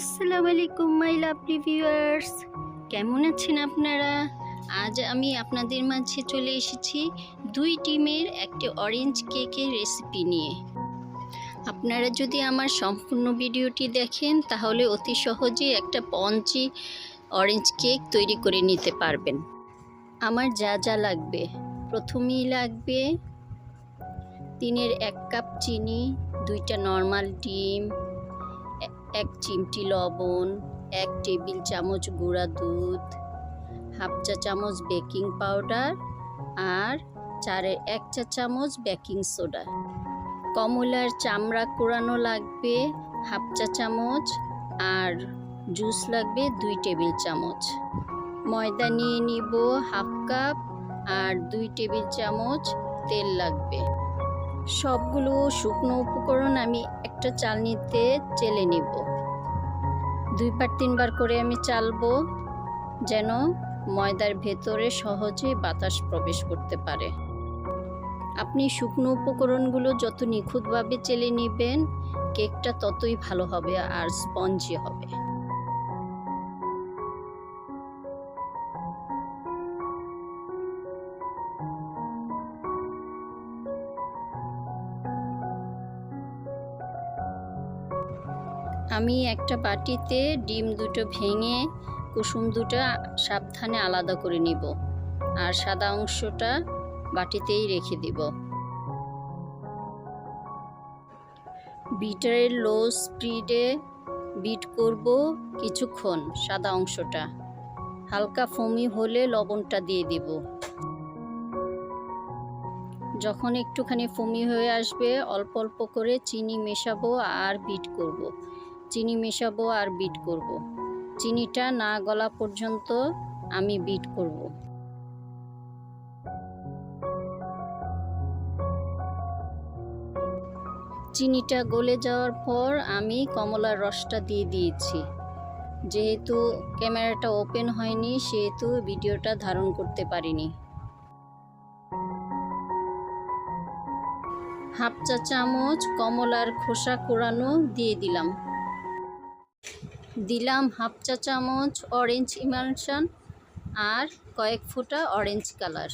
আসসালামু আলাইকুম my lovely viewers, কেমন আছেন আপনারা? আজ আমি আপনাদের মাঝে চলে এসেছি 2 ডিমের একটি অরেঞ্জ কেকের রেসিপি নিয়ে। আপনারা যদি আমার সম্পূর্ণ ভিডিওটি দেখেন তাহলে অতি সহজেই একটা স্পঞ্জি অরেঞ্জ কেক তৈরি করে নিতে পারবেন। আমার যা যা লাগবে, প্রথমেই লাগবে 1 কাপ চিনি, 2টা নর্মাল ডিম, 1 চিমটি লবণ, 1 টেবিল চামচ গুঁড়া দুধ, হাফ চা চামচ বেকিং পাউডার আর 1 চা চামচ বেকিং সোডা। কমলার চামড়া কোড়ানো লাগবে হাফ চা চামচ আর জুস লাগবে 2 টেবিল চামচ। ময়দা নিয়ে নিব হাফ কাপ আর 2 টেবিল চামচ তেল লাগবে। সবগুলো শুকনো উপকরণ আমি একটা চালনিতে চেলে নিব। 2 বার 3 বার করে আমি চালবো যেন ময়দার ভেতরে সহজে বাতাস প্রবেশ করতে পারে। আপনি শুকনো উপকরণগুলো যত নিখুঁতভাবে চেলে নেবেন কেকটা ততই ভালো হবে আর স্পঞ্জি হবে। আমি একটা বাটিতে ডিম দুটো ভেঙে কুসুম দুটো সাবধানে আলাদা করে নিব আর সাদা অংশটা বাটিতেই রেখে দিব। বিটারের লো স্পিডে বিট করব কিছুক্ষণ। সাদা অংশটা হালকা ফোমি হলে লবণটা দিয়ে দিব। যখন একটুখানি ফোমি হয়ে আসবে অল্প অল্প করে চিনি মেশাবো আর বিট করব। চিনি মেশাবো আর বিট করব। চিনিটা না গলা পর্যন্ত আমি বিট করব। চিনিটা গলে যাওয়ার পর আমি কমলার রসটা দিয়ে দিয়েছি। যেহেতু ক্যামেরাটা ওপেন হয়নি সেহেতু ভিডিওটা ধারণ করতে পারিনি। হাফ চা চামচ কমলার খোসা কোড়ানো দিয়ে দিলাম হাফ চা চামচ অরেঞ্জ ইমালশন আর কয়েক ফোঁটা অরেঞ্জ কালার।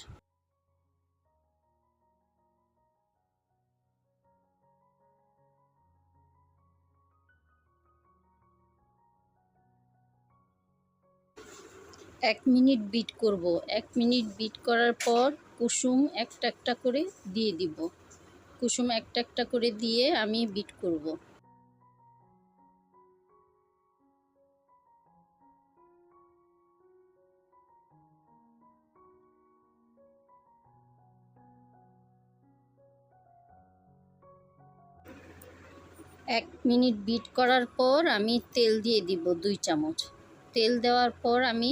এক মিনিট বিট করব। 1 মিনিট বিট করার পর কুসুম একটা একটা করে দিয়ে দিব। কুসুম একটা একটা করে দিয়ে আমি বিট করব। এক মিনিট বিট করার পর আমি তেল দিয়ে দিব 2 চামচ। তেল দেওয়ার পর আমি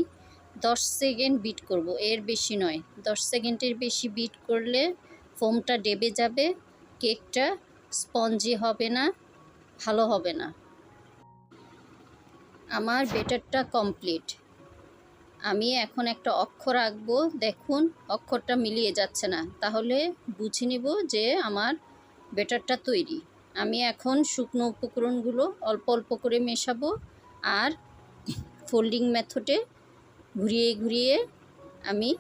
10 সেকেন্ড বিট করব, এর বেশি নয়। 10 সেকেন্ডের বেশি বিট করলে ফোমটা ডেবে যাবে, কেকটা স্পঞ্জি হবে না, ভালো হবে না। আমার ব্যাটারটা কমপ্লিট। আমি এখন একটা অক্ষর আঁকবো। দেখুন অক্ষরটা মিলিয়ে যাচ্ছে না, তাহলে বুঝে নিব যে আমার ব্যাটারটা তৈরি। আমি এখন শুকনো উপকরণগুলো অল্প অল্প করে মেশাবো আর ফোল্ডিং মেথডে ঘুরিয়ে ঘুরিয়ে আমি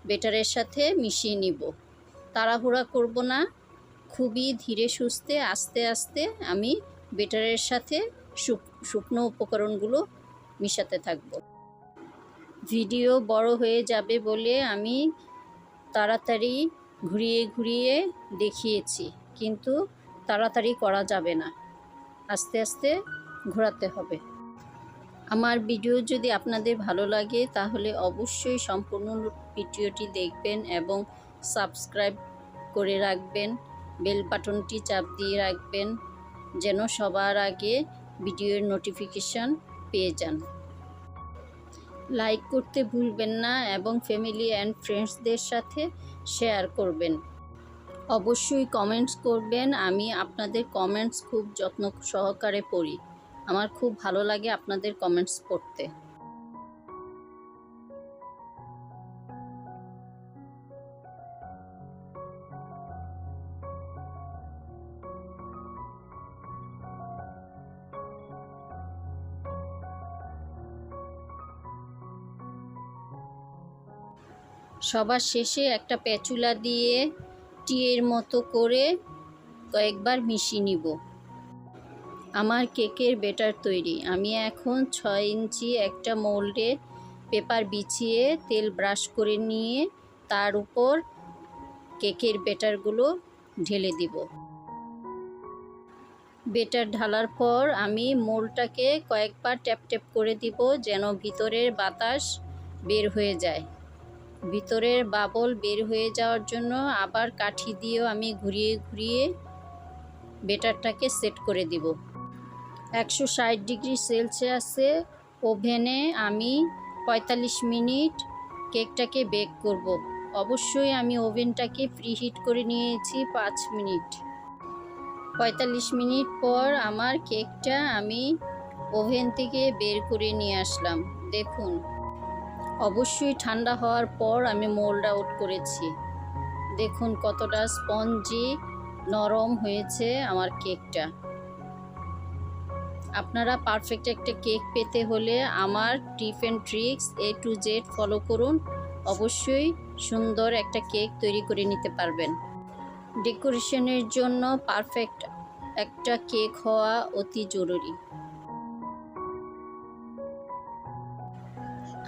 ব্যাটারের সাথে মিশিয়ে নিব। তাড়াহুড়া করব না, খুবই ধীরে সুস্থে আস্তে আস্তে আমি ব্যাটারের সাথে শুকনো উপকরণগুলো মিশাতে থাকব। ভিডিও বড় হয়ে যাবে বলে আমি তাড়াতাড়ি ঘুরিয়ে ঘুরিয়ে দেখিয়েছি, কিন্তু তাড়াতাড়ি করা যাবে না, আস্তে আস্তে ঘোরাতে হবে। আমার ভিডিও যদি আপনাদের ভালো লাগে তাহলে অবশ্যই সম্পূর্ণ ভিডিওটি দেখবেন এবং সাবস্ক্রাইব করে রাখবেন। বেল বাটনটি চাপ দিয়ে রাখবেন যেন সবার আগে ভিডিওর নোটিফিকেশন পেয়ে যান। লাইক করতে ভুলবেন না এবং ফ্যামিলি অ্যান্ড ফ্রেন্ডসদের সাথে শেয়ার করবেন। অবশ্যই কমেন্টস করবেন। আমি আপনাদের কমেন্টস খুব যত্ন সহকারে পড়ি। আমার খুব ভালো লাগে আপনাদের কমেন্টস পড়তে। সবার শেষে একটা প্যাচুলা দিয়ে টিয়ের মতো করে কয়েকবার মিশিয়ে নিব। আমার কেকের ব্যাটার তৈরি। আমি এখন 6 ইঞ্চি একটা মোল্ডে পেপার বিছিয়ে তেল ব্রাশ করে নিয়ে তার উপর কেকের ব্যাটারগুলো ঢেলে দিব। ব্যাটার ঢালার পর আমি মোল্ডটাকে কয়েকবার ট্যাপ ট্যাপ করে দিব যেন ভিতরের বাতাস বের হয়ে যায়। ভিতরের বাবল বের হয়ে যাওয়ার জন্য আবার কাঠি দিয়েও আমি ঘুরিয়ে ঘুরিয়ে ব্যাটারটাকে সেট করে দিব। 160 ডিগ্রি সেলসিয়াসে ওভেনে আমি 45 মিনিট কেকটাকে বেক করব। অবশ্যই আমি ওভেনটাকে প্রিহিট করে নিয়েছি 5 মিনিট। 45 মিনিট পর আমার কেকটা আমি ওভেন থেকে বের করে নিয়ে আসলাম। দেখুন, অবশ্যই ঠান্ডা হওয়ার পর আমি মোল্ড আউট করেছি। দেখুন কতটা স্পঞ্জি নরম হয়েছে আমার কেকটা। আপনারা পারফেক্ট একটা কেক পেতে হলে আমার টিপ and tricks A to Z follow করুন। অবশ্যই সুন্দর একটা কেক তৈরি করে নিতে পারবেন। ডেকোরেশনের জন্য পারফেক্ট একটা কেক হওয়া অতি জরুরি।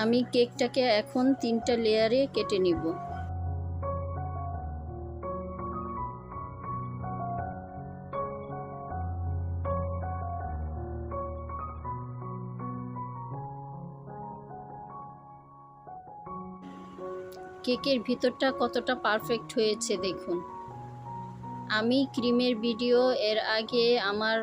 আমি কেকটাকে এখন 3টা লেয়ারে কেটে নিব। কেকের ভিতরটা কতটা পারফেক্ট হয়েছে দেখুন। আমি ক্রিমের ভিডিও এর আগে আমার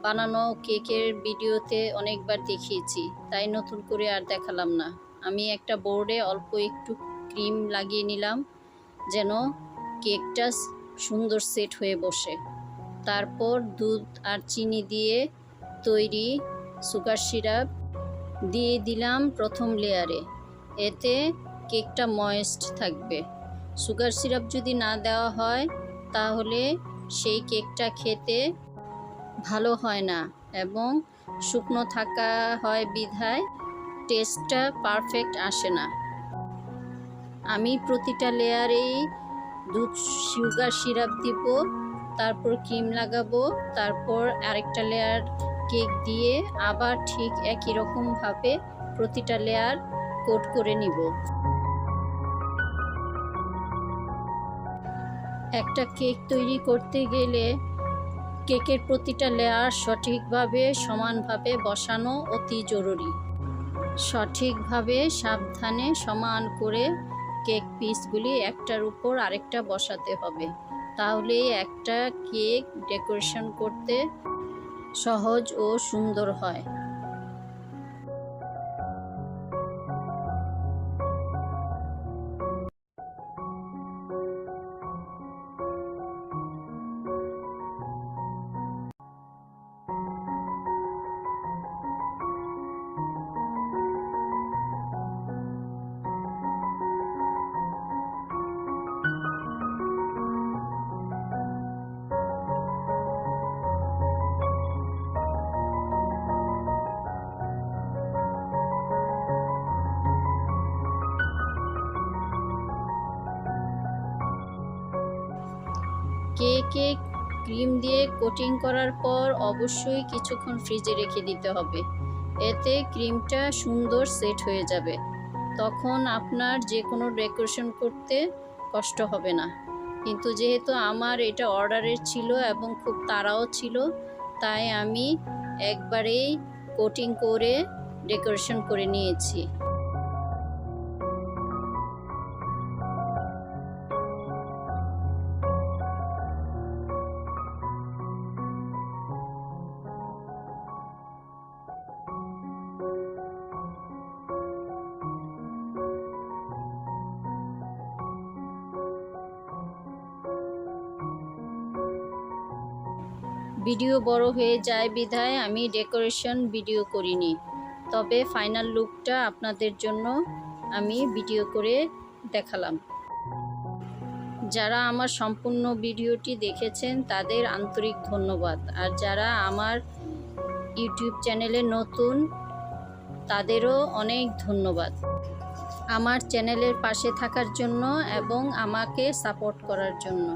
বানানো কেকের ভিডিওতে অনেকবার দেখিয়েছি, তাই নতুন করে আর দেখালাম না। আমি একটা বোর্ডে অল্প একটু ক্রিম লাগিয়ে নিলাম যেন কেকটা সুন্দর সেট হয়ে বসে। তারপর দুধ আর চিনি দিয়ে তৈরি সুগার সিরাপ দিয়ে দিলাম প্রথম লেয়ারে। এতে কেকটা ময়েস্ট থাকবে। সুগার সিরাপ যদি না দেওয়া হয় তাহলে সেই কেকটা খেতে ভালো হয় না এবং শুকনো থাকা হয় বিধায় টেস্টটা পারফেক্ট আসে না। আমি প্রতিটা লেয়ারেই দুধ সুগার সিরাপ দিব, তারপর ক্রিম লাগাবো, তারপর আরেকটা লেয়ার কেক দিয়ে আবার ঠিক একই রকমভাবে প্রতিটা লেয়ার কোট করে নিব। একটা কেক তৈরি করতে গেলে কেকের প্রতিটা লেয়ার সঠিকভাবে সমানভাবে বসানো অতি জরুরি। সঠিকভাবে সাবধানে সমান করে কেক পিসগুলি একটার উপর আরেকটা বসাতে হবে, তাহলে একটা কেক ডেকোরেশন করতে সহজ ও সুন্দর হয়। কেকে ক্রিম দিয়ে কোটিং করার পর অবশ্যই কিছুক্ষণ ফ্রিজে রেখে দিতে হবে। এতে ক্রিমটা সুন্দর সেট হয়ে যাবে। তখন আপনার যে কোনো ডেকোরেশন করতে কষ্ট হবে না। কিন্তু যেহেতু আমার এটা অর্ডারের ছিল এবং খুব তাড়াও ছিল, তাই আমি একবারেই কোটিং করে ডেকোরেশন করে নিয়েছি। ভিডিও বড় হয়ে যায় বিধায় আমি ডেকোরেশন ভিডিও করিনি, তবে ফাইনাল লুকটা আপনাদের জন্য আমি ভিডিও করে দেখালাম। যারা আমার সম্পূর্ণ ভিডিওটি দেখেছেন তাদের আন্তরিক ধন্যবাদ, আর যারা আমার ইউটিউব চ্যানেলে নতুন তাদেরও অনেক ধন্যবাদ। আমার চ্যানেলের পাশে থাকার জন্য এবং আমাকে সাপোর্ট করার জন্য।